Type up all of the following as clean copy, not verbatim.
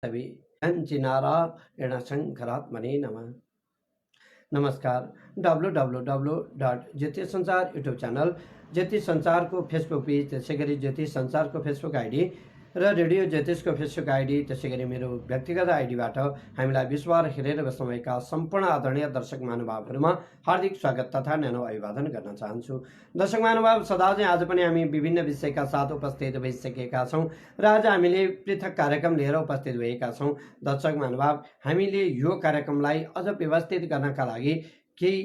तभी नारायण शंकरात्मने नमः। नमस्कार। www.ज्योतिष संचार यूट्यूब च्यानल, ज्योतिष संचारको फेसबुक पेज, त्यसै गरी ज्योतिष संचारको फेसबुक आइडी र रेडियो ज्योतिषको फेसबुक आइडी, त्यसै गरी मेरो व्यक्तिगत आइडीबाट हामीलाई विश्वभर हेरेर बस्नुभएका सम्पूर्ण आदरणीय दर्शक महानुभावहरूमा हार्दिक स्वागत तथा न्यानो अभिवादन गर्न चाहन्छु। दर्शक महानुभाव, सदा चाहिँ आज पनि हामी विभिन्न विषयका साथ उपस्थित भइसकेका छौँ र आज हामीले पृथक कार्यक्रम लिएर उपस्थित भएका छौँ। दर्शक महानुभाव, हामीले यो कार्यक्रमलाई अझ व्यवस्थित गर्नका लागि केही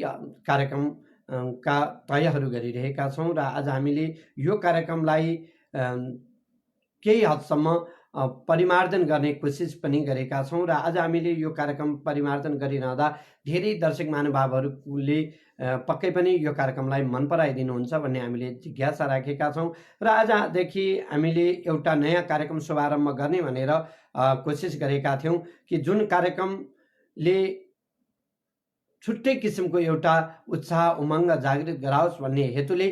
कार्यक्रमका तयहरू गरिरहेका छौँ र आज हामीले यो कार्यक्रमलाई केही हदसम्म परिमार्जन गर्ने कोसिस पनि गरेका छौँ र आज हामीले यो कार्यक्रम परिमार्जन गरिरहँदा धेरै दर्शक महानुभावहरूले पक्कै पनि यो कार्यक्रमलाई मन पराइदिनुहुन्छ भन्ने हामीले जिज्ञासा राखेका छौँ र आजदेखि हामीले एउटा नयाँ कार्यक्रम शुभारम्भ गर्ने भनेर कोसिस गरेका थियौँ कि जुन कार्यक्रमले छुट्टै किसिमको एउटा उत्साह उमङ्ग जागृत गराओस् भन्ने हेतुले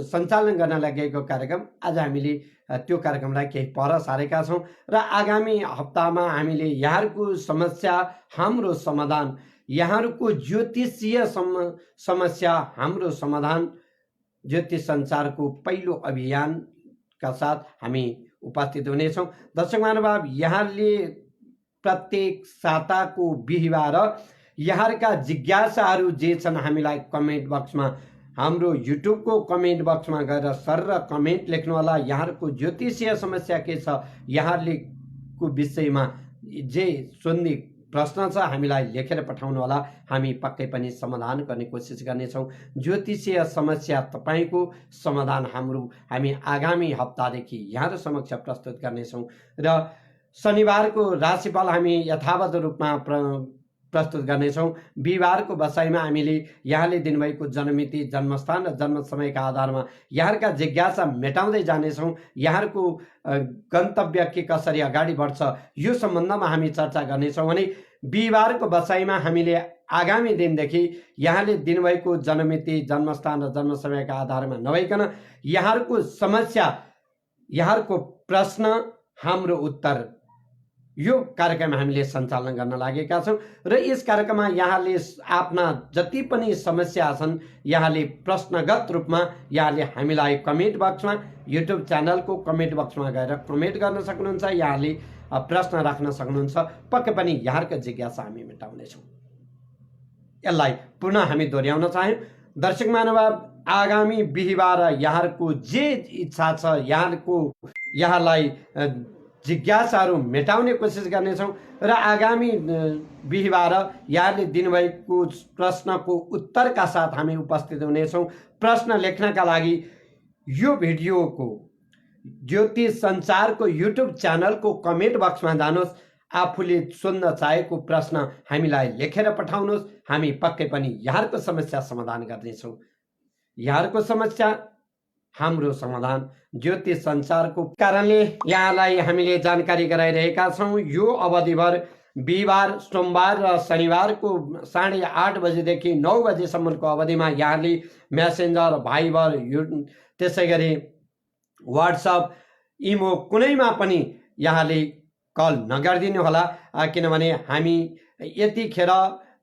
सञ्चालन गर्न लागेको कार्यक्रम आज हामीले त्यो कार्यक्रमलाई केही पर सारेका छौँ र आगामी हप्तामा हामीले यहाँहरूको समस्या हाम्रो समाधान, यहाँहरूको ज्योतिषीय समस्या हाम्रो समाधान, ज्योतिष संचारको पहिलो अभियानका साथ हामी उपस्थित हुनेछौँ। दर्शक महानुभाव, यहाँले प्रत्येक साताको बिहिबार यहाँका जिज्ञासाहरू जे छन् हामीलाई कमेन्ट बक्समा, हाम्रो युट्युबको कमेन्ट बक्समा गएर सर कमेन्ट लेख्नुहोला। यहाँहरूको ज्योतिषीय समस्या के छ, यहाँले को विषयमा जे सोध्ने प्रश्न छ हामीलाई लेखेर पठाउनु होला। हामी पक्कै पनि समाधान गर्ने कोसिस गर्नेछौँ। ज्योतिषीय समस्या तपाईँको, समाधान हाम्रो। हामी आगामी हप्तादेखि यहाँहरू समक्ष प्रस्तुत गर्नेछौँ र शनिबारको राशिफल हामी यथावत रूपमा प्रस्तुत गर्नेछौँ। बिहिबारको बसाइमा हामीले यहाँले दिनुभएको जन्ममिति, जन्मस्थान र जन्म समयका आधारमा यहाँका जिज्ञासा मेटाउँदै जानेछौँ। यहाँको गन्तव्य के कसरी अगाडि बढ्छ यो सम्बन्धमा हामी चर्चा गर्नेछौँ भने बिहिबारको बसाइमा हामीले आगामी दिनदेखि यहाँले दिनुभएको जन्ममिति, जन्मस्थान र जन्म समयका आधारमा नभइकन यहाँहरूको समस्या, यहाँहरूको प्रश्न, हाम्रो उत्तर, यो कार्यक्रम हामीले सञ्चालन गर्न लागेका छौँ र यस कार्यक्रममा यहाँले आफ्ना जति पनि समस्या छन् यहाँले प्रश्नगत रूपमा यहाँले हामीलाई कमेन्ट बक्समा, युट्युब च्यानलको कमेन्ट बक्समा गएर कमेन्ट गर्न सक्नुहुन्छ। यहाँले प्रश्न राख्न सक्नुहुन्छ। पक्कै पनि यहाँको जिज्ञासा हामी मेटाउनेछौँ। यसलाई पुनः हामी दोहोऱ्याउन चाह्यौँ। दर्शक महानुभाव, आगामी बिहिबार यहाँहरूको जे इच्छा छ, यहाँलाई जिज्ञासाहरू मेटाउने कोसिस गर्नेछौँ र आगामी बिहिबार यहाँले दिनुभएको प्रश्नको उत्तरका साथ हामी उपस्थित हुनेछौँ। प्रश्न लेख्नका लागि यो भिडियोको ज्योतिष संचारको युट्युब च्यानलको कमेन्ट बक्समा जानुहोस्। आफूले सोध्न चाहेको प्रश्न हामीलाई लेखेर पठाउनुहोस्। हामी पक्कै पनि यहाँहरूको समस्या समाधान गर्नेछौँ। यहाँहरूको समस्या हाम्रो समाधान, ज्योतिष संचारको कारणले यहाँलाई हामीले जानकारी गराइरहेका छौँ। यो अवधिभर बिहिबार, सोमबार र शनिबारको 8:30 बजेदेखि 9 बजेसम्मको अवधिमा यहाँले मेसेन्जर, भाइबर, त्यसै गरी वाट्सएप, इमो कुनैमा पनि यहाँले कल नगरिदिनु होला, किनभने हामी यतिखेर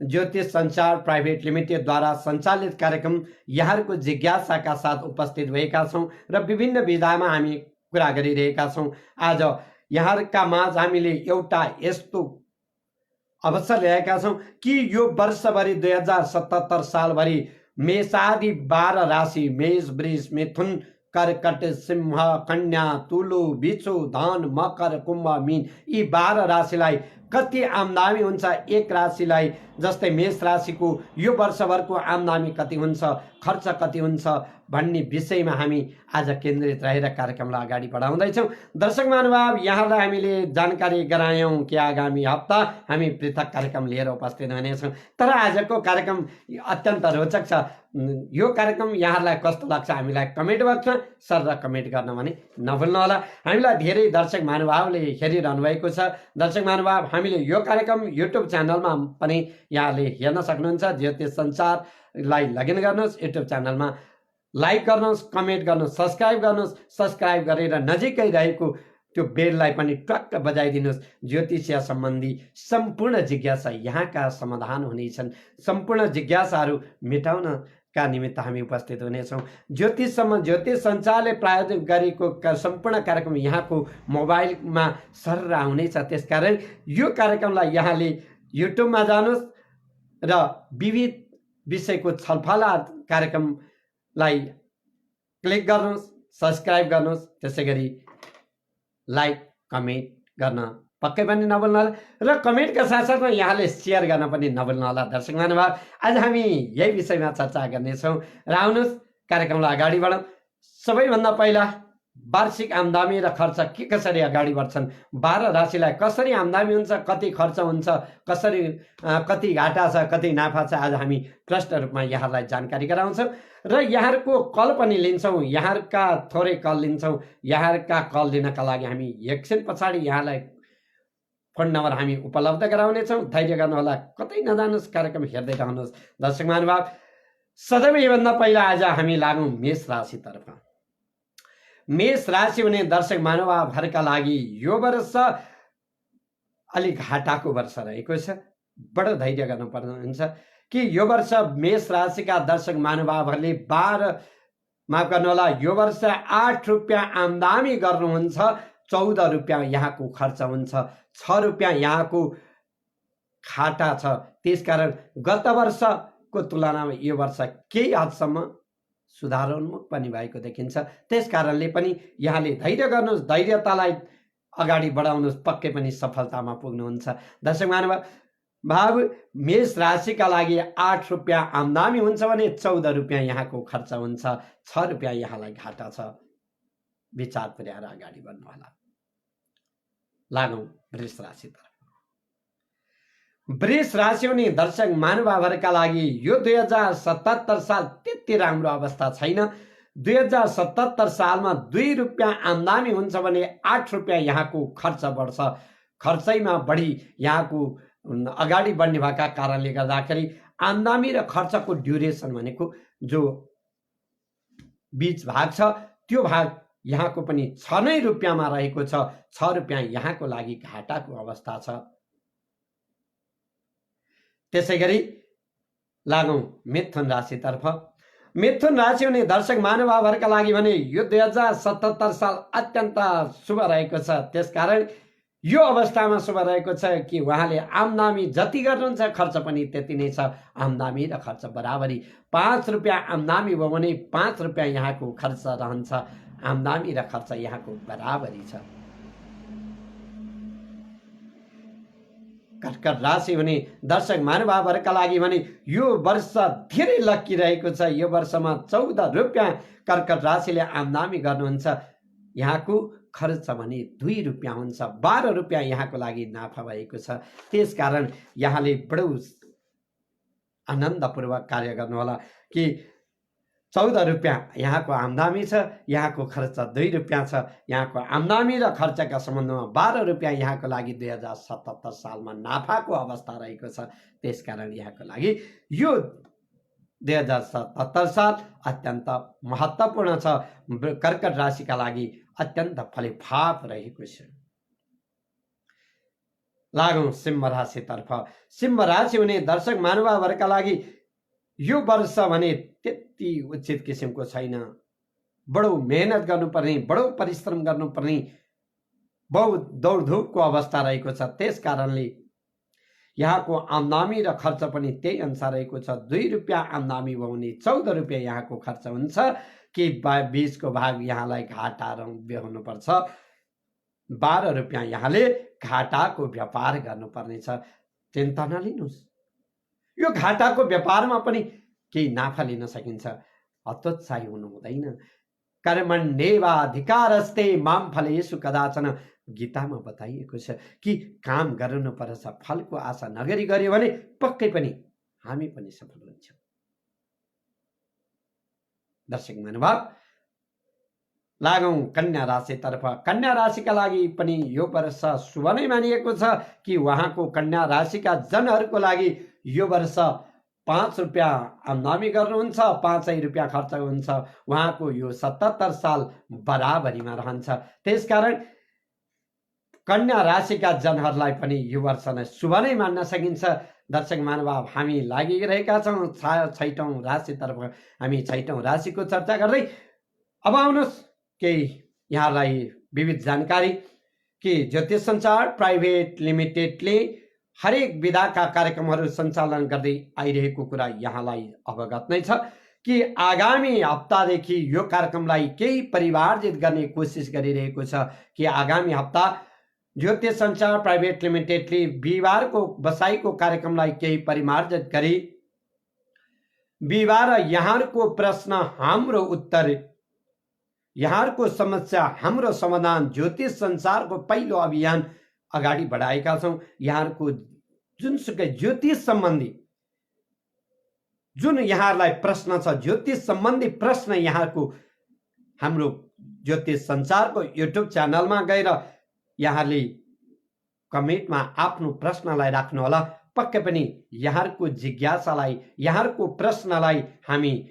ज्योतिष संचार प्राइभेट लिमिटेडद्वारा सञ्चालित कार्यक्रम यहाँहरूको जिज्ञासाका साथ उपस्थित भएका छौँ र विभिन्न विधामा हामी कुरा गरिरहेका छौँ। आज यहाँहरूका माझ हामीले एउटा यस्तो अवसर ल्याएका छौँ कि यो वर्षभरि 2077 सालभरि मेषादि 12 राशि, मेष, वृष, मिथुन, कर्कट, सिंह, कन्या, तुलो, बिच्छू, धन, मकर, कुम्भ, मीन, यी 12 राशिलाई कति आम्दानी हुन्छ, एक राशिलाई जस्तै मेष राशिको यो वर्षभरको आम्दानी कति हुन्छ, खर्च कति हुन्छ भन्ने विषयमा हामी आज केन्द्रित रहेर कार्यक्रमलाई अगाडि बढाउँदैछौँ। दर्शक महानुभाव, यहाँलाई हामीले जानकारी गरायौँ कि आगामी हप्ता हामी पृथक कार्यक्रम लिएर उपस्थित हुनेछौँ। तर आजको कार्यक्रम अत्यन्त रोचक छ। यो कार्यक्रम यहाँलाई कस्तो लाग्छ हामीलाई कमेन्ट बक्समा सर कमेन्ट गर्न भने नभुल्नुहोला। हामीलाई धेरै दर्शक महानुभावले हेरिरहनु भएको छ। दर्शक महानुभाव, हामीले यो कार्यक्रम युट्युब च्यानलमा पनि यहाँले हेर्न सक्नुहुन्छ। ज्योतिष संचारलाई लगइन गर्नुहोस्, युट्युब च्यानलमा लाइक गर्नुहोस्, कमेन्ट गर्नुहोस्, सब्सक्राइब गर्नुहोस्। सब्सक्राइब गरेर नजिकै रहेको त्यो बेललाई पनि ट्वाक्क बजाइदिनुहोस्। ज्योतिषीय सम्बन्धी सम्पूर्ण जिज्ञासा यहाँका समाधान हुनेछन्। सम्पूर्ण जिज्ञासाहरू मेटाउनका निमित्त हामी उपस्थित हुनेछौँ। ज्योतिष सञ्चारले प्रायोजन गरेको सम्पूर्ण कार्यक्रम यहाँको मोबाइलमा सरर आउनेछ। त्यसकारण यो कार्यक्रमलाई यहाँले युट्युबमा जानुहोस् र विविध विषयको छलफल कार्यक्रमलाई क्लिक गर्नुहोस्, सब्सक्राइब गर्नुहोस्, त्यसै गरी लाइक कमेन्ट गर्न पक्कै पनि नभुल्नुहोला र कमेन्टका साथसाथमा यहाँले सेयर गर्न पनि नभुल्नुहोला। दर्शक महानुभाव, आज हामी यही विषयमा चर्चा गर्नेछौँ र आउनुहोस् कार्यक्रमलाई अगाडि बढाउँ। सबैभन्दा पहिला वार्षिक आम्दानी र खर्च के कसरी अगाडि बढ्छन्, 12 राशिलाई कसरी आम्दानी हुन्छ, कति खर्च हुन्छ, कसरी कति घाटा छ, कति नाफा छ, आज हामी प्रष्ट रूपमा यहाँलाई जानकारी गराउँछौँ र यहाँहरूको कल पनि लिन्छौँ। यहाँहरूका थोरै कल लिन्छौँ। यहाँहरूका कल लिनका लागि हामी एकछिन पछाडि यहाँलाई फोन नम्बर हामी उपलब्ध गराउनेछौँ। धैर्य गर्नुहोला, कतै नजानुहोस्, कार्यक्रम हेर्दै रहनुहोस्। दर्शक महानुभाव, सदैव योभन्दा पहिला आज हामी लागौँ मेष राशितर्फ। मेष राशि हुने दर्शक महानुभावहरूका लागि यो वर्ष अलिक घाटाको वर्ष रहेको छ। बडो धैर्य गर्नुपर्ने हुन्छ कि यो वर्ष मेष राशिका दर्शक महानुभावहरूले 12 माफ गर्नुहोला, यो वर्ष 8 रुपियाँ आम्दानी गर्नुहुन्छ, 14 रुपियाँ यहाँको खर्च हुन्छ, 6 रुपियाँ यहाँको घाटा छ। त्यसकारण गत वर्षको तुलनामा यो वर्ष केही हदसम्म सुधारोन्मुख पनि भएको देखिन्छ। त्यसकारणले पनि यहाँले धैर्य गर्नुहोस्, धैर्यतालाई अगाडि बढाउनुहोस्, पक्कै पनि सफलतामा पुग्नुहुन्छ। दर्शक महानुभाव, मेष राशिका लागि 8 रुपियाँ आम्दानी हुन्छ भने 14 रुपियाँ यहाँको खर्च हुन्छ, 6 रुपियाँ यहाँलाई घाटा छ। विचार पुर्याएर अगाडि बढ्नुहोला। लागौँ वृष राशितर्फ। वृष राशि हुने दर्शक महानुभावहरूका लागि यो 2077 साल त्यति राम्रो अवस्था छैन। 2077 सालमा 2 रुपियाँ आम्दानी हुन्छ भने 8 रुपियाँ यहाँको खर्च बढ्छ। खर्चैमा बढी यहाँको अगाडि बढ्ने भएका कारणले गर्दाखेरि आम्दानी र खर्चको ड्युरेसन भनेको जो बीच भाग छ त्यो भाग यहाँको पनि 6 नै रुपियाँमा रहेको छ। 6 रुपियाँ यहाँको लागि घाटाको अवस्था छ। त्यसै गरी लागौँ मिथुन राशितर्फ। मिथुन राशि हुने दर्शक महानुभावहरूका लागि भने यो 2077 साल अत्यन्त शुभ रहेको छ। त्यसकारण यो अवस्थामा शुभ रहेको छ कि उहाँले आम्दानी जति गर्नुहुन्छ खर्च पनि त्यति नै छ। आम्दानी र खर्च बराबरी। 5 रुपियाँ आम्दानी भयो भने 5 रुपियाँ यहाँको खर्च रहन्छ। आम्दानी र खर्च यहाँको बराबरी छ। कर्कट राशि हुने दर्शक महानुभावहरूका लागि भने यो वर्ष धेरै लक्की रहेको छ। यो वर्षमा 14 रुपियाँ कर्कट राशिले आम्दानी गर्नुहुन्छ। यहाँको खर्च भने 2 रुपियाँ हुन्छ। 12 रुपियाँ यहाँको लागि नाफा भएको छ। त्यसकारण यहाँले बडो आनन्दपूर्वक कार्य गर्नुहोला कि 14 रुपियाँ यहाँको आम्दानी छ, यहाँको खर्च 2 रुपियाँ छ। यहाँको आम्दानी र खर्चका सम्बन्धमा 12 रुपियाँ यहाँको लागि 2077 सालमा नाफाको अवस्था रहेको छ। त्यसकारण यहाँको लागि यो 2077 साल अत्यन्त महत्त्वपूर्ण छ। कर्कट राशिका लागि अत्यन्त फलिफाप रहेको छ। लागौँ सिंह राशितर्फ। सिंह राशि हुने दर्शक महानुभावहरूका लागि यो वर्ष भने त्यति उचित किसिमको छैन। बडो मेहनत गर्नुपर्ने, बडो परिश्रम गर्नुपर्ने, बहुत दौडधुपको अवस्था रहेको छ। त्यसकारणले यहाँको आम्दानी र खर्च पनि त्यही अनुसार रहेको छ। 2 रुपियाँ आम्दानी भयो भने 14 रुपियाँ यहाँको खर्च हुन्छ कि 20को भाग यहाँलाई घाटा हुनुपर्छ। 12 रुपियाँ यहाँले घाटाको व्यापार गर्नुपर्नेछ। चिन्ता नलिनुहोस्, यो घाटाको व्यापारमा पनि केही नाफा लिन सकिन्छ। हतोत्साही हुनु हुँदैन। कर्मण्येवाधिकारस्ते मां फलेषु कदाचन। गीतामा बताइएको छ कि काम गर्नुपर्छ, फलको आशा नगरी गर्यो भने पक्कै पनि हामी पनि सफल हुन्छौँ। दर्शक महानुभाव, लागौँ कन्या राशितर्फ। कन्या राशिका लागि पनि यो वर्ष शुभ नै मानिएको छ कि उहाँको कन्या राशिका जनहरूको लागि यो वर्ष 5 रुपियाँ आम्दानी गर्नुहुन्छ, 5 रुपियाँ खर्च हुन्छ। उहाँको यो 77 साल बराबरीमा रहन्छ। त्यसकारण कन्या राशिका जनहरूलाई पनि यो वर्ष नै शुभ नै मान्न सकिन्छ। दर्शक महानुभाव, हामी लागिरहेका छौँ 6औं राशितर्फ। हामी 6औं राशिको चर्चा गर्दै अब आउनुहोस् केही यहाँलाई विविध जानकारी कि ज्योतिष सञ्चार प्राइभेट लिमिटेडले हरेक विधाका कार्यक्रमहरू सञ्चालन गर्दै आइरहेको कुरा यहाँलाई अवगत नै छ कि आगामी हप्तादेखि यो कार्यक्रमलाई केही परिमार्जित गर्ने कोसिस गरिरहेको छ कि आगामी हप्ता ज्योतिष सञ्चार प्राइभेट लिमिटेडले बिहिबारको बसाइको कार्यक्रमलाई केही परिमार्जित गरी बिहिबार यहाँहरूको प्रश्न हाम्रो उत्तर, यहाँहरूको समस्या हाम्रो समाधान ज्योतिष संसारको पहिलो अभियान अगाडि बढाएका छौँ। यहाँहरूको जुनसुकै ज्योतिष सम्बन्धी जुन यहाँहरूलाई प्रश्न छ, ज्योतिष सम्बन्धी प्रश्न यहाँको हाम्रो ज्योतिष संसारको युट्युब च्यानलमा गएर यहाँले कमेन्टमा आफ्नो प्रश्नलाई राख्नुहोला। पक्कै पनि यहाँहरूको जिज्ञासालाई, यहाँहरूको प्रश्नलाई हामी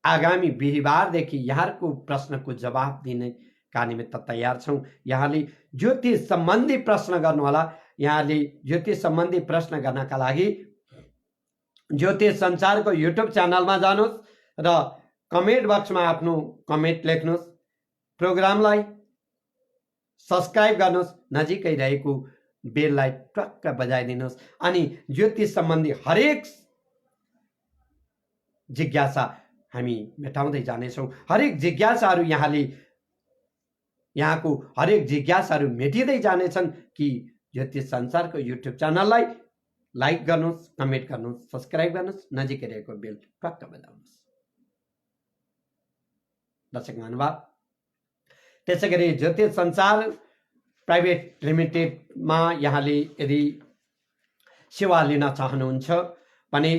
आगामी बिहिबारदेखि यहाँहरूको प्रश्नको जवाब दिने का निमित्त तयार छौँ। यहाँले ज्योतिष सम्बन्धी प्रश्न गर्नुहोला। यहाँले ज्योतिष सम्बन्धी प्रश्न गर्नका लागि ज्योतिष संसारको युट्युब च्यानलमा जानुहोस् र कमेन्ट बक्समा आफ्नो कमेन्ट लेख्नुहोस्। प्रोग्रामलाई सब्सक्राइब गर्नुहोस्, नजिकै रहेको बेललाई टक्क बजाइदिनुहोस् अनि ज्योतिष सम्बन्धी हरेक जिज्ञासा हामी मेटाउँदै जानेछौँ। हरेक जिज्ञासाहरू यहाँको हरेक जिज्ञासाहरू मेटिँदै जानेछन् कि ज्योतिष संसारको युट्युब च्यानललाई लाइक गर्नुहोस्, कमेन्ट गर्नुहोस्, सब्सक्राइब गर्नुहोस्, नजिकै रहेको बेल टक्क बजाउनुहोस्। दर्शक महानुभाव, त्यसै गरी ज्योतिष संसार प्राइभेट लिमिटेडमा यहाँले यदि सेवा लिन चाहनुहुन्छ भने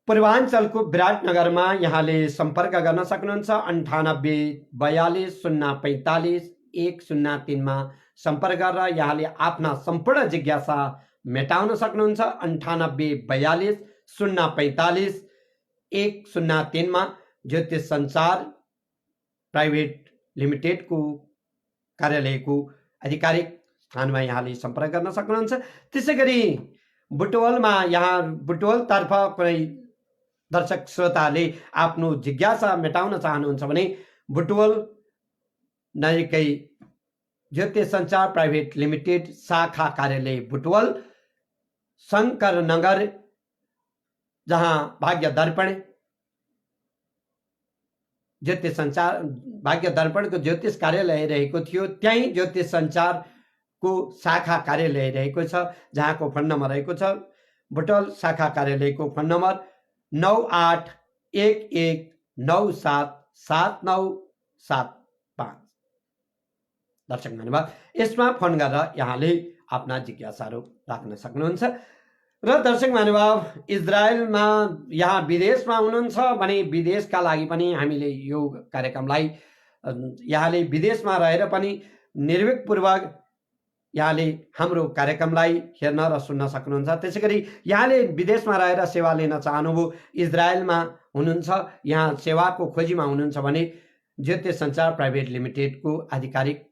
पूर्वाञ्चलको विराटनगरमा यहाँले सम्पर्क गर्न सक्नुहुन्छ। 9842 045 103 मा सम्पर्क गरेर यहाँले आफ्ना सम्पूर्ण जिज्ञासा मेटाउन सक्नुहुन्छ। 9842 045 103 मा ज्योतिष संसार प्राइभेट लिमिटेडको कार्यालयको आधिकारिक स्थानमा यहाँले सम्पर्क गर्न सक्नुहुन्छ। त्यसै गरी बुटवलमा बुटवलतर्फ कुनै दर्शक श्रोताले आफ्नो जिज्ञासा मेटाउन चाहनुहुन्छ भने बुटवल नजिकै ज्योतिष सञ्चार प्राइभेट लिमिटेड शाखा कार्यालय बुटवल शङ्कर नगर, जहाँ भाग्य दर्पण ज्योतिष संचार भाग्य दर्पणको ज्योतिष कार्यालय रहेको थियो, त्यही ज्योतिष संचारको शाखा कार्यालय रहेको छ, जहाँको फोन नम्बर रहेको छ बुटवल शाखा कार्यालयको फोन नम्बर 9811977975। दर्शक महानुभाव, यसमा फोन गरेर यहाँले आफ्ना जिज्ञासाहरू राख्न सक्नुहुन्छ। र दर्शक महानुभाव, इजरायलमा यहाँ विदेशमा हुनुहुन्छ भने विदेशका लागि पनि हामीले यो कार्यक्रमलाई यहाँले विदेशमा रहेर पनि निर्विघ्नपूर्वक यहाँले हाम्रो कार्यक्रमलाई हेर्न र सुन्न सक्नुहुन्छ। त्यसै गरी यहाँले विदेशमा रहेर सेवा लिन चाहनुभयो, इजरायलमा हुनुहुन्छ, यहाँ सेवाको खोजीमा हुनुहुन्छ भने ज्योतिष सञ्चार प्राइभेट लिमिटेडको आधिकारिक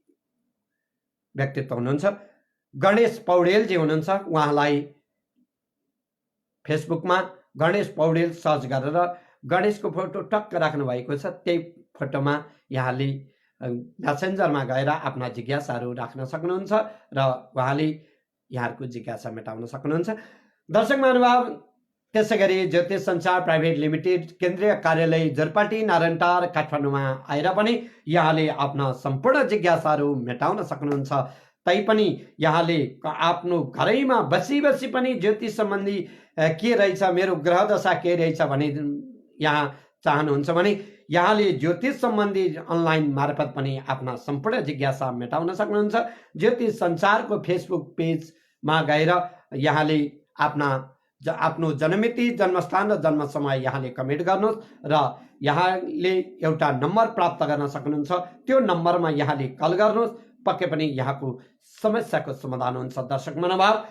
व्यक्तित्व हुनुहुन्छ गणेश पौडेलजी हुनुहुन्छ। उहाँलाई फेसबुकमा गणेश पौडेल सर्च गरेर गणेशको फोटो टक्क राख्नु भएको छ, त्यही फोटोमा यहाँले मेसेन्जरमा गएर आफ्ना जिज्ञासाहरू राख्न सक्नुहुन्छ र उहाँले यहाँहरूको जिज्ञासा मेटाउन सक्नुहुन्छ। दर्शक महानुभाव, त्यसै गरी ज्योतिष सञ्चार प्राइभेट लिमिटेड केन्द्रीय कार्यालय जोरपाटी नारायणटार काठमाडौँमा आएर पनि यहाँले आफ्ना सम्पूर्ण जिज्ञासाहरू मेटाउन सक्नुहुन्छ। तैपनि यहाँले आफ्नो घरैमा बसी बसी पनि ज्योतिष सम्बन्धी के रहेछ, मेरो ग्रह दशा के रहेछ भने यहाँ चाहनुहुन्छ भने यहाँले ज्योतिष सम्बन्धी अनलाइन मार्फत पनि आफ्ना सम्पूर्ण जिज्ञासा मेटाउन सक्नुहुन्छ। ज्योतिष संसारको फेसबुक पेजमा गएर यहाँले आफ्नो जन्ममिति, जन्मस्थान र जन्म समय यहाँले कमेन्ट गर्नुहोस् र यहाँले एउटा नम्बर प्राप्त गर्न सक्नुहुन्छ। त्यो नम्बरमा यहाँले कल गर्नुहोस्, पक्कै पनि यहाँको समस्याको समाधान हुन्छ। दर्शक महानुभाव,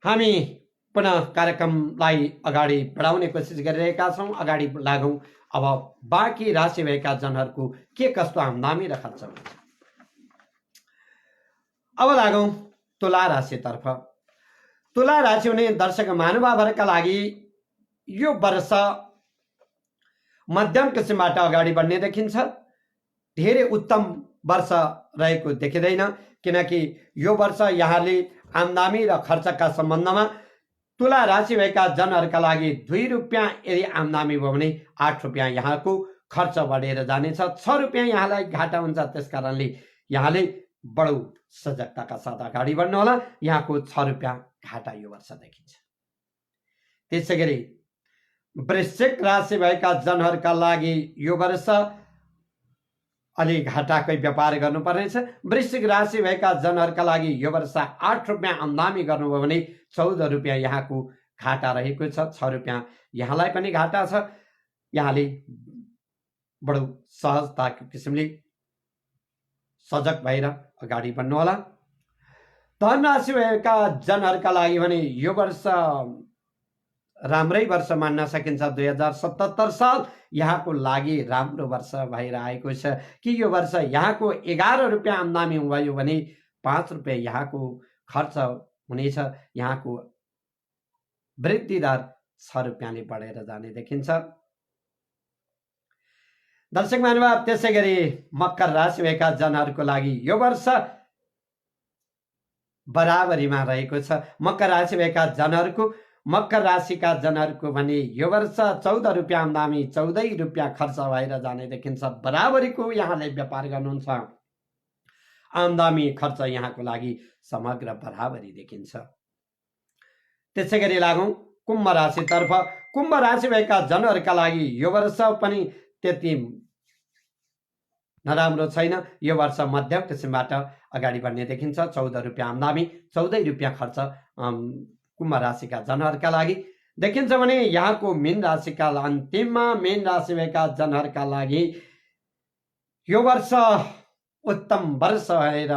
हामी पुनः कार्यक्रमलाई अगाडि बढाउने कोसिस गरिरहेका छौँ। अगाडि लागौँ। अब बाँकी राशि भएका जनहरूको के कस्तो आम्दानी र खर्च हुन्छ। अब लागौँ तुला राशितर्फ। तुला राशि हुने दर्शक महानुभावहरूका लागि यो वर्ष मध्यम किसिमबाट अगाडि बढ्ने देखिन्छ। धेरै उत्तम वर्ष रहेको देखिँदैन, किनकि यो वर्ष यहाँले आम्दानी र खर्चका सम्बन्धमा तुला राशि भएका जनहरूका लागि 2 रुपियाँ यदि आम्दानी भयो भने 8 रुपियाँ यहाँको खर्च बढेर जानेछ। 6 रुपियाँ यहाँलाई घाटा हुन्छ। त्यस कारणले यहाँले बडो सजगताका साथ अगाडि बढ्नुहोला। यहाँको 6 रुपियाँ घाटा यो वर्ष देखिन्छ। त्यसै गरी वृश्चिक राशि भएका जनहरूका लागि यो वर्ष अलि घाटाकै व्यापार गर्नुपर्नेछ। वृश्चिक राशि भएका जनहरूका लागि यो वर्ष 8 रुपियाँ आम्दानी गर्नुभयो भने 14 रुपियाँ यहाँको घाटा रहेको छ। 6 रुपियाँ यहाँलाई पनि घाटा छ। यहाँले बडो सहजताको किसिमले सजग भएर अगाडि बढ्नुहोला। धन राशि भएका जनहरूका लागि भने यो वर्ष राम्रै वर्ष मान्न सकिन्छ। 2077 साल यहाँको लागि राम्रो वर्ष भएर आएको छ कि यो वर्ष यहाँको 11 रुपियाँ आम्दानी भयो भने 5 रुपियाँ यहाँको खर्च हुनेछ। यहाँको वृद्धि दर 6 रुपियाँले बढेर जाने देखिन्छ। दर्शक महानुभाव, त्यसै गरी मकर राशि भएका जनहरूको लागि यो वर्ष बराबरीमा रहेको छ। मकर राशि भएका जनहरूको मकर राशिका जनहरूको भने यो वर्ष 14 रुपियाँ आम्दानी 14 रुपियाँ खर्च भएर जाने देखिन्छ। बराबरीको यहाँले व्यापार गर्नुहुन्छ। आम्दानी खर्च यहाँको लागि समग्र बराबरी देखिन्छ। त्यसै गरी लागौँ कुम्भ राशितर्फ। कुम्भ राशि भएका जनहरूका लागि यो वर्ष पनि त्यति नराम्रो छैन। यो वर्ष मध्यम किसिमबाट अगाडि बढ्ने देखिन्छ। 14 रुपियाँ आम्दानी 14 रुपियाँ खर्च कुम्भ राशिका जनहरूका लागि देखिन्छ भने यहाँको मीन राशिका अन्तिममा मीन राशि भएका जनहरूका लागि यो वर्ष उत्तम वर्ष भएर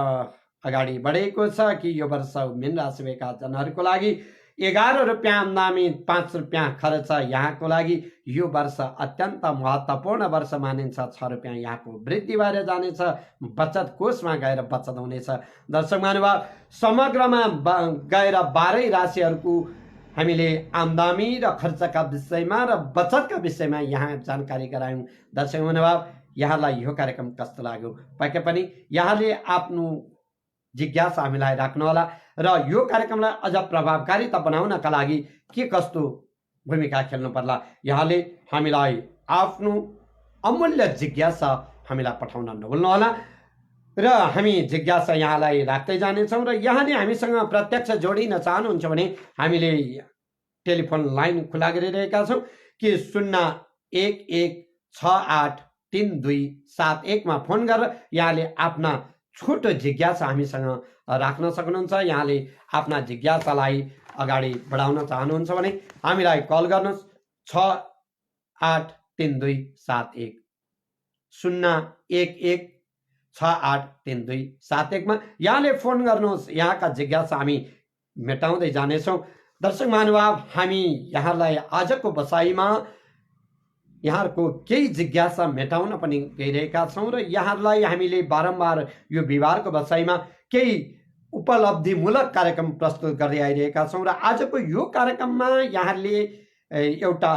अगाडि बढेको छ कि यो वर्ष मीन राशि भएका जनहरूको लागि 11 रुपियाँ आम्दानी 5 रुपियाँ खर्च यहाँको लागि यो वर्ष अत्यन्त महत्त्वपूर्ण वर्ष मानिन्छ। 6 रुपियाँ यहाँको वृद्धि भएर जानेछ। बचत कोषमा गएर बचत हुनेछ। दर्शक महानुभाव, समग्रमा गएर 12 राशिहरूको हामीले आम्दानी र खर्चका विषयमा र बचतका विषयमा यहाँ जानकारी गरायौँ। दर्शक महानुभाव, यहाँलाई यो कार्यक्रम कस्तो लाग्यो पक्कै पनि यहाँले आफ्नो जिज्ञासा हामीलाई राख्नुहोला र यो कार्यक्रमलाई अझ प्रभावकारिता बनाउनका लागि के कस्तो भूमिका खेल्नु पर्ला यहाँले हामीलाई आफ्नो अमूल्य जिज्ञासा हामीलाई पठाउन नभुल्नुहोला र हामी जिज्ञासा यहाँलाई राख्दै जानेछौँ। र यहाँले हामीसँग प्रत्यक्ष जोडिन चाहनुहुन्छ भने हामीले टेलिफोन लाइन खुला गरिरहेका छौँ कि 01168327 मा फोन गरेर यहाँले आफ्ना छोटो जिज्ञासा हामीसँग राख्न सक्नुहुन्छ। यहाँले आफ्ना जिज्ञासालाई अगाडि बढाउन चाहनुहुन्छ भने हामीलाई कल गर्नुहोस् 683271 011683271 मा यहाँले फोन गर्नुहोस्। यहाँका जिज्ञासा हामी मेटाउँदै जानेछौँ। दर्शक महानुभाव, हामी यहाँलाई आजको बसाइमा यहाँहरूको केही जिज्ञासा मेटाउन पनि गइरहेका छौँ र यहाँहरूलाई हामीले बारम्बार यो बिहिबारको बसाइमा केही उपलब्धिमूलक कार्यक्रम प्रस्तुत गर्दै आइरहेका छौँ र आजको यो कार्यक्रममा यहाँले एउटा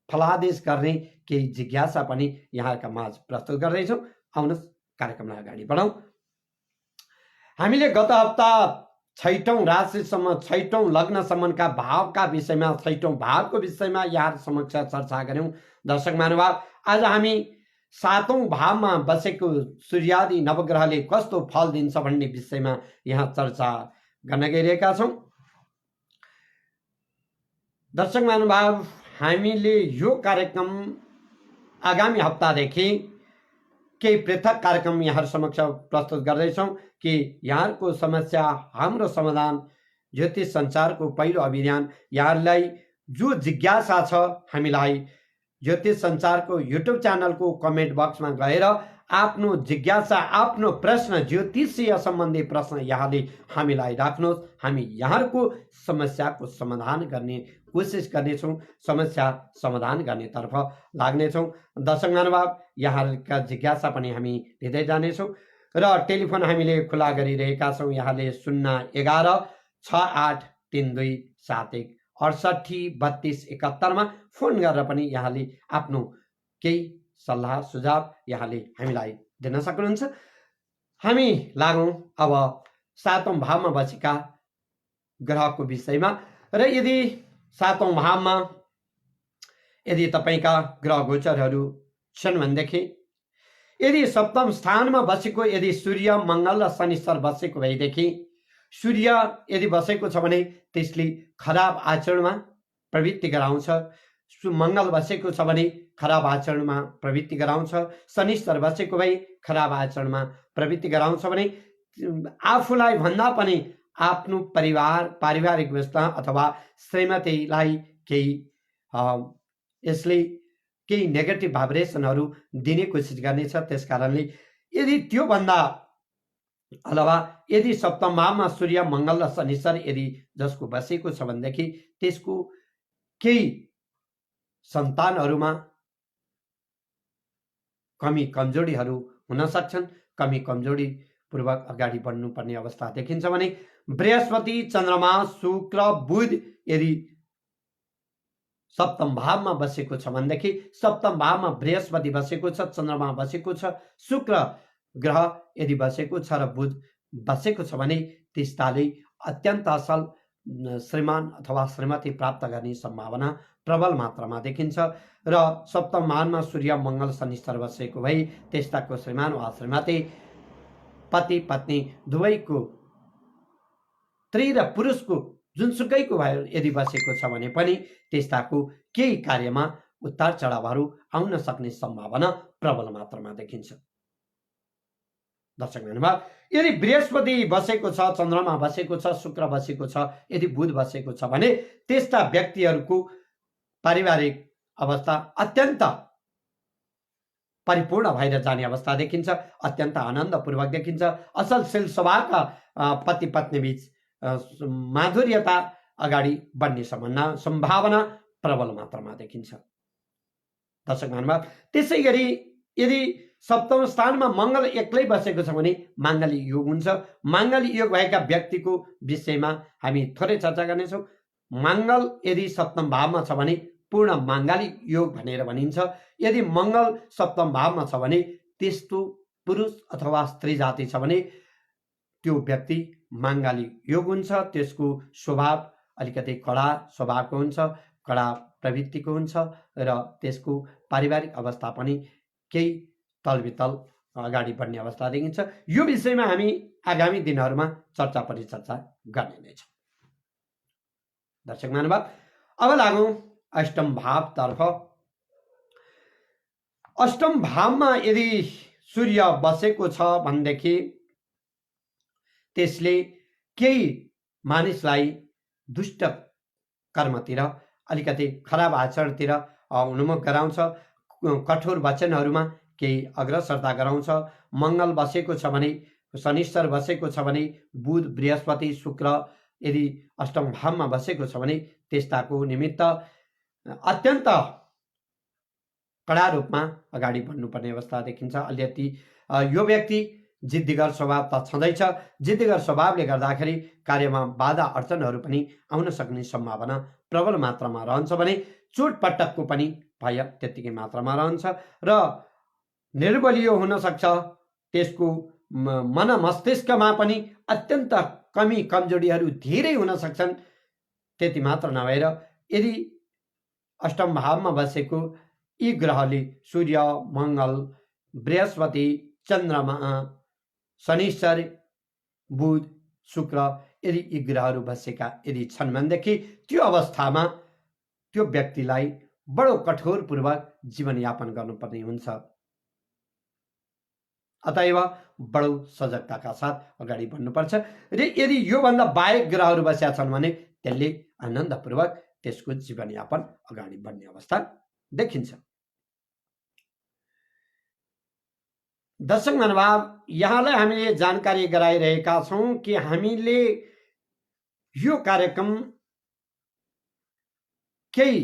फलादेश गर्ने केही जिज्ञासा पनि यहाँका माझ प्रस्तुत गर्दैछौँ। आउनुहोस् कार्यक्रमलाई अगाडि बढाउँ। हामीले गत हप्ता 6औं राशिसम्म 6औं लग्नसम्मका भावका विषयमा 6औं भावको विषयमा यहाँ समक्ष चर्चा गर्यौं। दर्शक महानुभाव, आज हामी 7औं भावमा बसेको सूर्यादि नवग्रहले कस्तो फल दिन्छ भन्ने विषयमा यहाँ चर्चा गर्न गइरहेका छौं। दर्शक महानुभाव, हामीले यो कार्यक्रम आगामी हप्तादेखि केही पृथक कार्यक्रम यहाँ समक्ष प्रस्तुत गर्दैछौं कि यहाँको समस्या हाम्रो समाधान ज्योतिष संचारको पहिलो अभियान। यहाँलाई जो जिज्ञासा छ हामीलाई ज्योतिष संचारको युट्युब च्यानलको कमेन्ट बक्समा गएर आफ्नो जिज्ञासा, आफ्नो प्रश्न, ज्योतिषीय सम्बन्धी प्रश्न यहाँले हामीलाई राख्नुहोस्। हामी यहाँहरूको समस्याको समाधान गर्ने कोसिस गर्नेछौँ, समस्या समाधान गर्नेतर्फ लाग्नेछौँ। दर्शक महानुभाव, यहाँहरूका जिज्ञासा पनि हामी लिँदै जानेछौँ र टेलिफोन हामीले खुला गरिरहेका छौँ। यहाँले 011-683271683271 फोन गरेर पनि यहाँले आफ्नो केही सल्लाह सुझाव यहाँले हामीलाई दिन सक्नुहुन्छ। हामी लागौँ अब 7औं भावमा बसेका ग्रहको विषयमा। र यदि 7औं भावमा यदि तपाईका ग्रह गोचरहरू छन् भनेदेखि, यदि सप्तम स्थानमा बसेको यदि सूर्य, मंगल र शनिश्चर बसेको भएदेखि, सूर्य यदि बसेको छ भने त्यसले खराब आचरणमा प्रवृत्ति गराउँछ। मंगल बसेको छ भने खराब आचरणमा प्रवृत्ति गराउँछ। शनिश्चर बसेको भए खराब आचरणमा प्रवृत्ति गराउँछ भने आफूलाई भन्दा पनि आफ्नो परिवार, पारिवारिक व्यवस्था अथवा श्रीमतीलाई केही यसले केही नेगेटिभ भाइब्रेसनहरू दिने कोसिस गर्नेछ। त्यसकारणले यदि त्यो भन्दा अलावा यदि सप्तम भावमा सूर्य, मंगल र शनिश्चर यदि जसको बसेको छ भनेदेखि त्यसको केही सन्तानहरूमा कमी कमजोरीहरू हुन सक्छन्। कमी कमजोरी पूर्वक अगाडि बढ्नुपर्ने अवस्था देखिन्छ भने बृहस्पति, चन्द्रमा, शुक्र, बुध यदि सप्तम भावमा बसेको छ भनेदेखि, सप्तम भावमा बृहस्पति बसेको छ, चन्द्रमा बसेको छ, शुक्र ग्रह यदि बसेको छ र बुध बसेको छ भने त्यस्ताले अत्यन्त असल श्रीमान अथवा श्रीमती प्राप्त गर्ने सम्भावना प्रबल मात्रामा देखिन्छ। र सप्तम भावमा सूर्य, मंगल, शनिश्चर बसेको भए त्यस्ताको श्रीमान वा श्रीमती, पति पत्नी दुवैको, स्त्री र पुरुषको जुनसुकैको भए यदि बसेको छ भने पनि त्यस्ताको केही कार्यमा उतार चढावहरू आउन सक्ने सम्भावना प्रबल मात्रामा देखिन्छ। दर्शक महानुभाव, यदि बृहस्पति बसेको छ, चन्द्रमा बसेको छ, शुक्र बसेको छ, यदि बुध बसेको छ भने त्यस्ता व्यक्तिहरूको पारिवारिक अवस्था अत्यन्त परिपूर्ण भएर जाने अवस्था देखिन्छ। अत्यन्त आनन्दपूर्वक देखिन्छ। असलशील स्वभावका पति पत्नी बीच माधुर्यता अगाडि बढ्ने सम्भावना प्रबल मात्रामा देखिन्छ। दर्शक महानुभाव, त्यसै गरी यदि सप्तम स्थानमा मंगल एक्लै बसेको छ भने माङ्गलिक योग हुन्छ। माङ्गलिक योग भएका व्यक्तिको विषयमा हामी थोरै चर्चा गर्नेछौँ। मंगल यदि सप्तम भावमा छ भने पूर्ण माङ्गलिक योग भनेर भनिन्छ। यदि मंगल सप्तम भावमा छ भने त्यस्तो पुरुष अथवा स्त्री जाति छ भने त्यो व्यक्ति माङ्गलिक योग हुन्छ। त्यसको स्वभाव अलिकति कडा स्वभावको हुन्छ, कडा प्रवृत्तिको हुन्छ र त्यसको पारिवारिक अवस्था पनि केही तलबितल अगाडि बढ्ने अवस्था देखिन्छ। यो विषयमा हामी आगामी दिनहरूमा चर्चा परिचर्चा गर्ने नै छौँ। दर्शक महानुभाव, अब लागौँ अष्टम भावतर्फ। अष्टम भावमा यदि सूर्य बसेको छ भनेदेखि त्यसले केही मानिसलाई दुष्ट कर्मतिर, अलिकति खराब आचरणतिर उन्मुख गराउँछ। कठोर वचनहरूमा केही अग्रसरता गराउँछ। मंगल बसेको छ भने, शनिश्चर बसेको छ भने, बुध, बृहस्पति, शुक्र यदि अष्टम भावमा बसेको छ भने त्यस्ताको निमित्त अत्यन्त कडा रूपमा अगाडि बढ्नुपर्ने अवस्था देखिन्छ। अलिकति यो व्यक्ति जिद्दीगर स्वभाव त छँदैछ। जिद्दीगर स्वभावले गर्दाखेरि कार्यमा बाधा अडचनहरू पनि आउन सक्ने सम्भावना प्रबल मात्रामा रहन्छ भने चोटपटकको पनि भय त्यतिकै मात्रामा रहन्छ र निर्बलियो हुन सक्छ। त्यसको मन मस्तिष्कमा पनि अत्यन्त कमी कमजोरीहरू धेरै हुन सक्छन्। त्यति मात्र नभएर यदि अष्टम भावमा बसेको यी ग्रहले सूर्य, मंगल, बृहस्पति, चन्द्रमा, शनिश्चर, बुध, शुक्र यदि यी ग्रहहरू बसेका यदि छन् भनेदेखि त्यो अवस्थामा त्यो व्यक्तिलाई बडो कठोरपूर्वक जीवनयापन गर्नुपर्ने हुन्छ। अतएव बडो सजगताका साथ अगाडि बढ्नुपर्छ र यदि योभन्दा बाहेक ग्रहहरू बसेका छन् भने त्यसले आनन्दपूर्वक त्यसको जीवनयापन अगाडि बढ्ने अवस्था देखिन्छ। दर्शक महानुभाव, यहाँलाई हामीले जानकारी गराइरहेका छौँ कि हामीले यो कार्यक्रम केही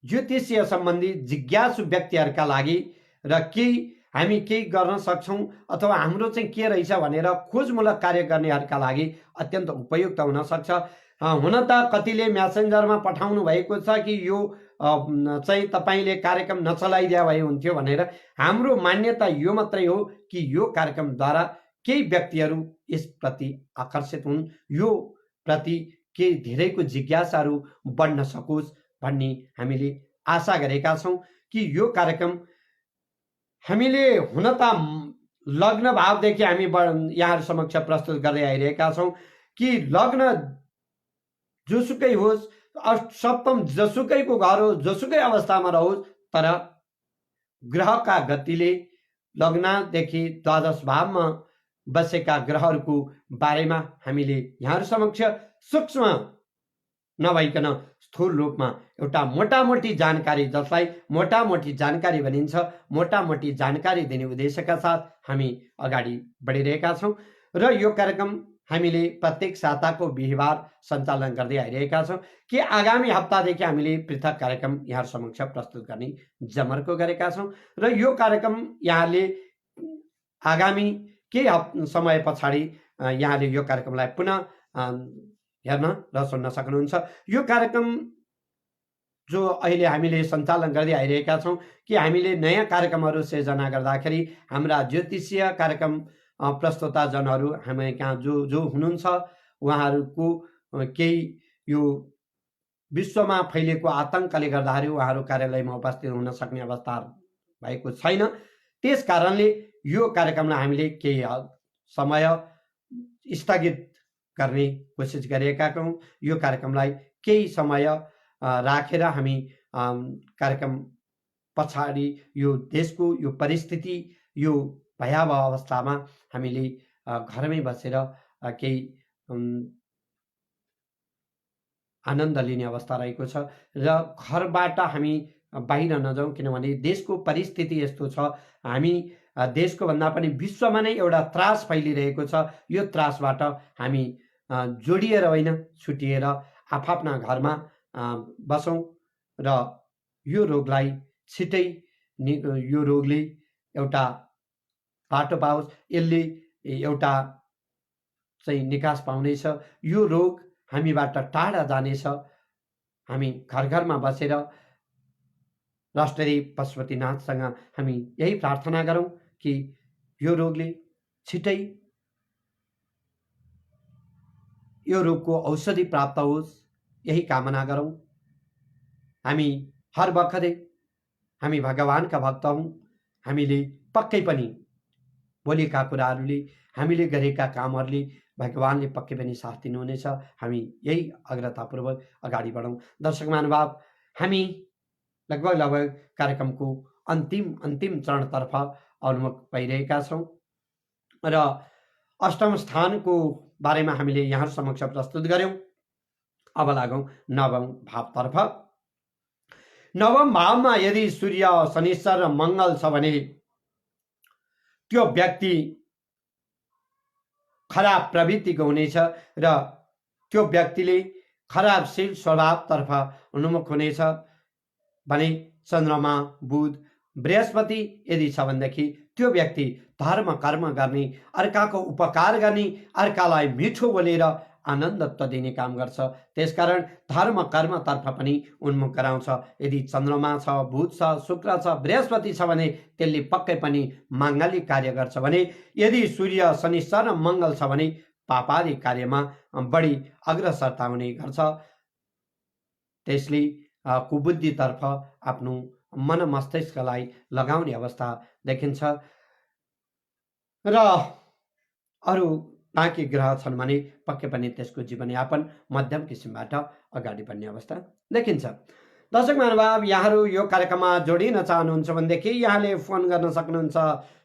ज्योतिषीय सम्बन्धी जिज्ञासु व्यक्तिहरूका लागि र हामी केही गर्न सक्छौँ अथवा हाम्रो चाहिँ के रहेछ भनेर खोजमूलक कार्य गर्नेहरूका लागि अत्यन्त उपयुक्त हुन सक्छ। हुन त कतिले म्यासेन्जरमा पठाउनु भएको छ कि यो चाहिँ तपाईँले कार्यक्रम नचलाइदिया भए हुन्थ्यो भनेर। हाम्रो मान्यता यो मात्रै हो कि यो कार्यक्रमद्वारा केही व्यक्तिहरू यसप्रति आकर्षित हुन्, यो प्रति केही धेरैको जिज्ञासाहरू बढ्न सकोस् भन्ने हामीले आशा गरेका छौँ कि यो कार्यक्रम हामीले हुन त लग्न भावदेखि हामी यहाँहरू समक्ष प्रस्तुत गर्दै आइरहेका छौँ कि लग्न जोसुकै होस्, सप्तम जसुकैको घर होस्, जोसुकै अवस्थामा रहोस्, तर ग्रहका गतिले लग्नदेखि द्वादश भावमा बसेका ग्रहहरूको बारेमा हामीले यहाँहरू समक्ष सूक्ष्म नभइकन स्थूल रूपमा एउटा मोटामोटी जानकारी, जसलाई मोटामोटी जानकारी भनिन्छ, मोटामोटी जानकारी दिने उद्देश्यका साथ हामी अगाडि बढिरहेका छौँ र यो कार्यक्रम हामीले प्रत्येक साताको बिहिबार सञ्चालन गर्दै आइरहेका छौँ कि आगामी हप्तादेखि हामीले पृथक कार्यक्रम यहाँहरू समक्ष प्रस्तुत गर्ने जमर्को गरेका छौँ र यो कार्यक्रम यहाँले आगामी केही समय पछाडि यहाँले यो कार्यक्रमलाई पुनः हेर्न र सुन्न सक्नुहुन्छ। यो कार्यक्रम जो अहिले हामीले सञ्चालन गर्दै आइरहेका छौँ कि हामीले नयाँ कार्यक्रमहरू सिर्जना गर्दाखेरि हाम्रा ज्योतिषीय कार्यक्रम प्रस्तुताजनहरू हामी कहाँ जो हुनुहुन्छ उहाँहरूको केही यो विश्वमा फैलिएको आतङ्कले गर्दाखेरि उहाँहरू कार्यालयमा उपस्थित हुन सक्ने अवस्था भएको छैन। त्यस कारणले यो कार्यक्रमलाई हामीले केही समय स्थगित गर्ने कोसिस गरेका छौँ। यो कार्यक्रमलाई केही समय राखेर हामी कार्यक्रम पछाडि यो देशको यो परिस्थिति, यो भयावह अवस्थामा हामीले घरमै बसेर केही आनन्द लिने अवस्था रहेको छ र घरबाट हामी बाहिर नजाउँ, किनभने देशको परिस्थिति यस्तो छ। हामी देशको भन्दा पनि विश्वमा नै एउटा त्रास फैलिरहेको छ। यो त्रासबाट हामी जोडिएर होइन, छुटिएर आफ्ना घरमा बसौँ र यो रोगलाई छिटै यो रोगले एउटा बाटो पाओस्, यसले एउटा चाहिँ निकास पाउनेछ, यो रोग हामीबाट टाढा जानेछ। हामी घर घरमा बसेर राष्ट्रदेव पशुपतिनाथसँग हामी यही प्रार्थना गरौँ कि यो रोगले छिटै यो रोगको औषधि प्राप्त होस्, यही कामना गरौँ। हामी हर बखतै हामी भगवानका भक्त हौँ। हामीले पक्कै पनि भोलिका कुराहरूले, हामीले गरेका कामहरूले भगवानले पक्कै पनि साथ दिनुहुनेछ। हामी यही अग्रतापूर्वक अगाडि बढौँ। दर्शक महानुभाव, हामी लगभग कार्यक्रमको अन्तिम चरणतर्फ अभिमुख भइरहेका छौँ र अष्टम स्थानको बारेमा हामीले यहाँ समक्ष प्रस्तुत गर्यौं। अब लागौं नवम भावतर्फ। नवम भावमा यदि सूर्य, शनिश्चर र मंगल छ भने त्यो व्यक्ति खराब प्रवृत्तिको हुनेछ र त्यो व्यक्तिले खराबशील स्वभावतर्फ उन्मुख हुनेछ भने चन्द्रमा, बुध, बृहस्पति यदि छ भनेदेखि त्यो व्यक्ति धर्म कर्म गर्ने, अर्काको उपकार गर्ने, अर्कालाई मिठो बोलेर आनन्दत्व दिने काम गर्छ। त्यसकारण धर्म कर्मतर्फ पनि उन्मुख गराउँछ। यदि चन्द्रमा छ, बुध छ, शुक्र छ, बृहस्पति छ भने त्यसले पक्कै पनि माङ्गलिक कार्य गर्छ भने यदि सूर्य, शनिश्चर र मंगल छ भने पापादी कार्यमा बढी अग्रसरता हुने गर्छ। त्यसले कुबुद्धितर्फ आफ्नो मन मस्तिष्कलाई लगाउने अवस्था देखिन्छ र अरू बाँकी ग्रह छन् भने पक्कै पनि त्यसको जीवनयापन मध्यम किसिमबाट अगाडि बढ्ने अवस्था देखिन्छ। दर्शक महानुभाव, यहाँहरू यो कार्यक्रममा जोडिन चाहनुहुन्छ भनेदेखि यहाँले फोन गर्न सक्नुहुन्छ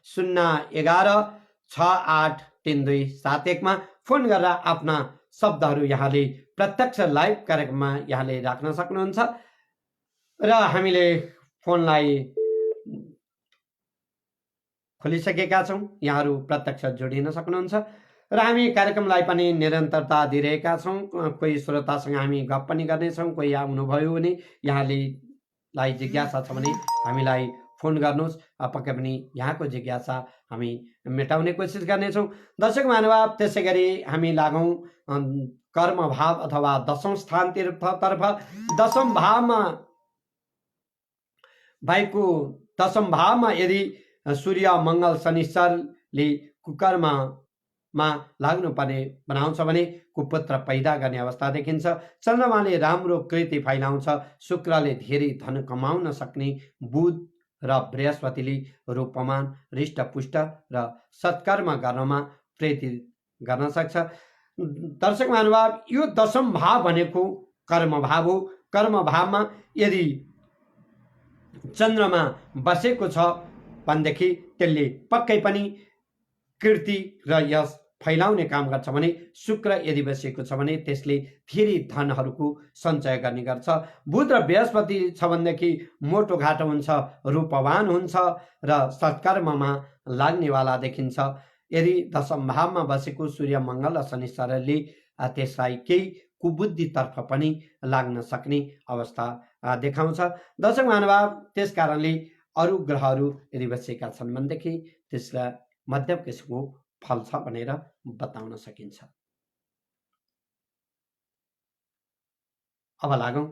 011-683271 मा फोन गरेर आफ्ना शब्दहरू यहाँले प्रत्यक्ष लाइभ कार्यक्रममा यहाँले राख्न सक्नुहुन्छ र हामीले फोनलाई खोलिसकेका छौँ। यहाँहरू प्रत्यक्ष जोडिन सक्नुहुन्छ र हामी कार्यक्रमलाई पनि निरन्तरता दिइरहेका छौँ। कोही श्रोतासँग हामी गफ पनि गर्नेछौँ। कोही आउनुभयो भने यहाँलाई जिज्ञासा छ भने हामीलाई फोन गर्नुहोस्। पक्कै पनि यहाँको जिज्ञासा हामी मेटाउने कोसिस गर्नेछौँ। दर्शक महानुभाव, त्यसै गरी हामी लागौँ कर्म भाव अथवा दशौं स्थानतर्फ। दशम भावमा भएको दशम भावमा यदि सूर्य मङ्गल शनिश्चरले कुकर्ममा लाग्नुपर्ने बनाउँछ भने कुपुत्र पैदा गर्ने अवस्था देखिन्छ। चन्द्रमाले राम्रो कृति फैलाउँछ। शुक्रले धेरै धन कमाउन सक्ने। बुध र बृहस्पतिले रूपमान, हृष्टपुष्ट र सत्कर्म गर्नमा प्रेरित गर्न सक्छ। दर्शक महानुभाव, यो दशम भाव भनेको कर्म भाव हो। कर्म भावमा यदि चन्द्रमा बसेको छ भनेदेखि त्यसले पक्कै पनि कीर्ति र यश फैलाउने काम गर्छ भने शुक्र यदि बसेको छ भने त्यसले धेरै धनहरूको सञ्चय गर्ने गर्छ। बुध र बृहस्पति छ भनेदेखि मोटो घाटो हुन्छ, रूपवान हुन्छ र सत्कर्ममा लाग्नेवाला देखिन्छ। यदि दशम भावमा बसेको सूर्य मङ्गल र शनिश्चरले त्यसलाई केही कुबुद्धितर्फ पनि लाग्न सक्ने अवस्था देखाउँछ। दर्शक महानुभाव, त्यस कारणले अरू ग्रहहरू यदि बसेका छन् भनेदेखि त्यसलाई मध्यम किसिमको फल छ भनेर बताउन सकिन्छ। अब लागौँ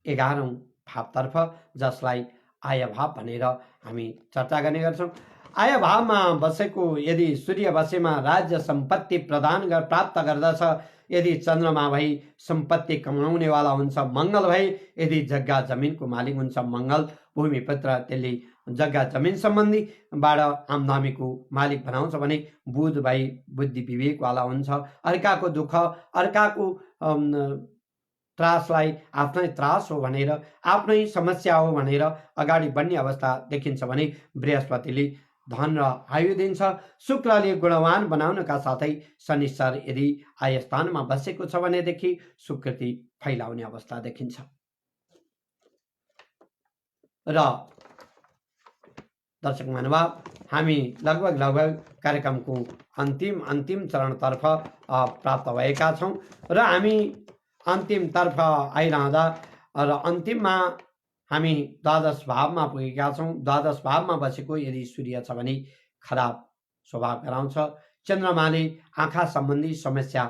11औं भावतर्फ, जसलाई आय भाव भनेर हामी चर्चा गर्ने गर्छौँ। आय भावमा बसेको यदि सूर्य बसेमा राज्य सम्पत्ति प्राप्त गर्दछ। यदि चन्द्रमा भई सम्पत्ति कमाउनेवाला हुन्छ। मङ्गल भई यदि जग्गा जमिनको मालिक हुन्छ। मङ्गल भूमिपुत्र, त्यसले जग्गा जमिन सम्बन्धीबाट आम्दामीको मालिक बनाउँछ भने बुध भई बुद्धि विवेकवाला हुन्छ। अर्काको दुःख, अर्काको त्रासलाई आफ्नै त्रास हो भनेर, आफ्नै समस्या हो भनेर अगाडि बढ्ने अवस्था देखिन्छ भने बृहस्पतिले धन र आयु दिन्छ। शुक्रले गुणवान बनाउनका साथै शनिश्चर यदि आय स्थानमा बसेको छ भनेदेखि सुकृति फैलाउने अवस्था देखिन्छ। र दर्शक महानुभाव, हामी लगभग कार्यक्रमको अन्तिम चरणतर्फ प्राप्त भएका छौँ र हामी अन्तिमतर्फ आइरहँदा र अन्तिममा हामी द्वादश भावमा पुगेका छौँ। द्वादश भावमा बसेको यदि सूर्य छ भने खराब स्वभाव गराउँछ। चन्द्रमाले आँखा सम्बन्धी समस्या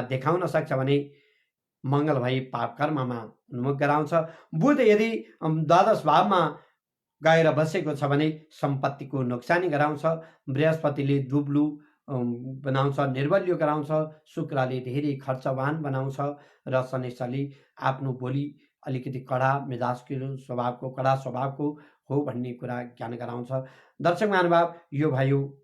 देखाउन सक्छ भने मङ्गल भई पाप कर्ममा उन्मुख गराउँछ। बुध यदि द्वादश भावमा गएर बसेको छ भने सम्पत्तिको नोक्सानी गराउँछ। बृहस्पतिले दुब्लु बनाउँछ, निर्बल्य गराउँछ। शुक्रले धेरै खर्चवान बनाउँछ र शनिश्चरले आफ्नो बोली अलिकति कडा मिजाजको स्वभावको, कडा स्वभावको हो भन्ने कुरा ज्ञान गराउँछ। दर्शक महानुभाव, यो भयो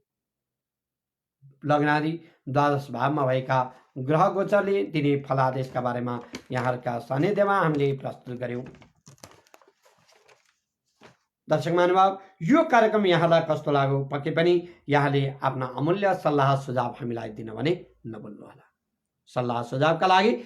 लग्नादि द्वादश भावमा भएका ग्रह गोचरले दिने फलादेशका बारेमा यहाँहरूका सानिध्यमा हामीले प्रस्तुत गर्यौं। दर्शक महानुभाव, यो कार्यक्रम यहाँलाई कस्तो लाग्यो पक्कै पनि यहाँले आफ्ना अमूल्य सल्लाह सुझाव हामीलाई दिन भने नभुल्नुहोला। सल्लाह सुझावका लागि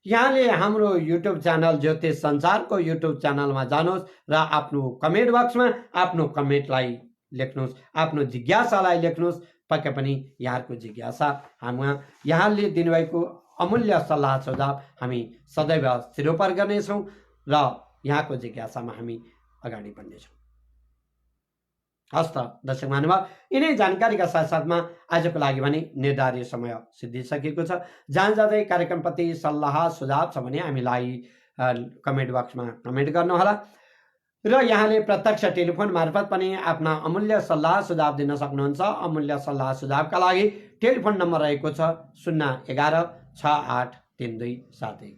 यहाँले हाम्रो युट्युब च्यानल ज्योतिष संसारको युट्युब च्यानलमा जानुहोस् र आफ्नो कमेन्ट बक्समा आफ्नो कमेन्टलाई लेख्नुहोस्, आफ्नो जिज्ञासालाई लेख्नुहोस्। पक्कै पनि यहाँको जिज्ञासा यहाँले दिनुभएको अमूल्य सल्लाह सुझाव हामी सदैव सिरोपर गर्नेछौँ र यहाँको जिज्ञासामा हामी अगाडि बढ्नेछौँ। हस्त दर्शक महानुभाव, यिनै जानकारीका साथसाथमा आजको लागि भने निर्धारित समय सिद्धिसकेको छ। जहाँ जाँदै कार्यक्रमप्रति सल्लाह सुझाव छ भने हामीलाई कमेन्ट बक्समा कमेन्ट गर्नुहोला र यहाँले प्रत्यक्ष टेलिफोन मार्फत पनि आफ्ना अमूल्य सल्लाह सुझाव दिन सक्नुहुन्छ। अमूल्य सल्लाह सुझावका लागि टेलिफोन नम्बर रहेको छ 011-683271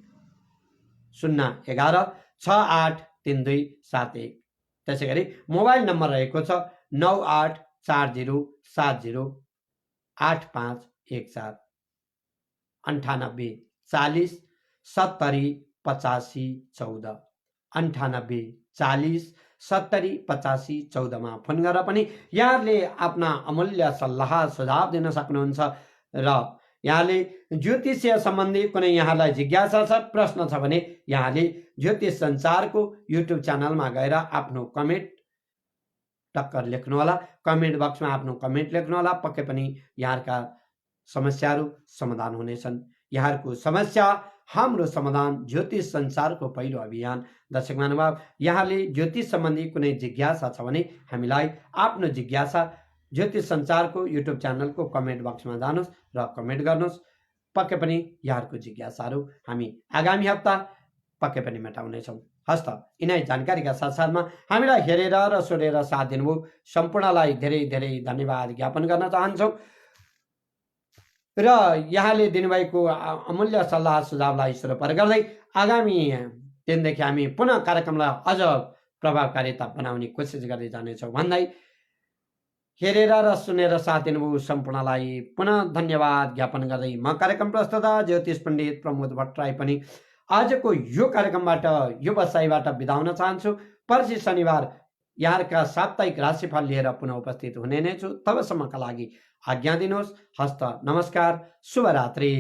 011-683271। त्यसै गरी मोबाइल नम्बर रहेको छ 9840708514 9840708514 9840708514 मा फोन गरेर पनि यहाँले आफ्ना अमूल्य सल्लाह सुझाव दिन सक्नुहुन्छ। र यहाँले ज्योतिषीय सम्बन्धी कुनै यहाँलाई जिज्ञासा छ, प्रश्न छ भने यहाँले ज्योतिष संसारको युट्युब च्यानलमा गएर आफ्नो कमेन्ट टक्कर लेख्नुहोला, कमेन्ट बक्समा आफ्नो कमेन्ट लेख्नुहोला। पक्कै पनि यहाँहरूका समस्याहरू समाधान हुनेछन्। यहाँहरूको समस्या हाम्रो समाधान, ज्योतिष संसारको पहिलो अभियान। दर्शक महानुभाव, यहाँले ज्योतिष सम्बन्धी कुनै जिज्ञासा छ भने हामीलाई आफ्नो जिज्ञासा ज्योतिष संसारको युट्युब च्यानलको कमेन्ट बक्समा जानुहोस् र कमेन्ट गर्नुहोस्। पक्कै पनि यहाँहरूको जिज्ञासाहरू हामी आगामी हप्ता पक्कै पनि मेटाउनेछौँ। हस्त यिनै जानकारीका साथसाथमा हामीलाई हेरेर र सुनेर साथ दिनुभयो सम्पूर्णलाई धेरै धेरै धन्यवाद ज्ञापन गर्न चाहन्छौँ र यहाँले दिनुभएको अमूल्य सल्लाह सुझावलाई ईश्वर गर्दै आगामी दिनदेखि हामी पुनः कार्यक्रमलाई अझ प्रभावकारिता बनाउने कोसिस गर्दै जानेछौँ भन्दै हेरेर र सुनेर साथ दिनुभयो सम्पूर्णलाई पुनः धन्यवाद ज्ञापन गर्दै म कार्यक्रम प्रस्तुता ज्योतिष पण्डित प्रमोद भट्टराई पनि आजको यो कार्यक्रमबाट यो बसाइबाट बिदा हुन चाहन्छु। पर्सि शनिबार यहाँका साप्ताहिक राशिफल लिएर पुनः उपस्थित हुने नै छु। तबसम्मका लागि आज्ञा दिनुहोस्। हस्त नमस्कार, शुभरात्रि।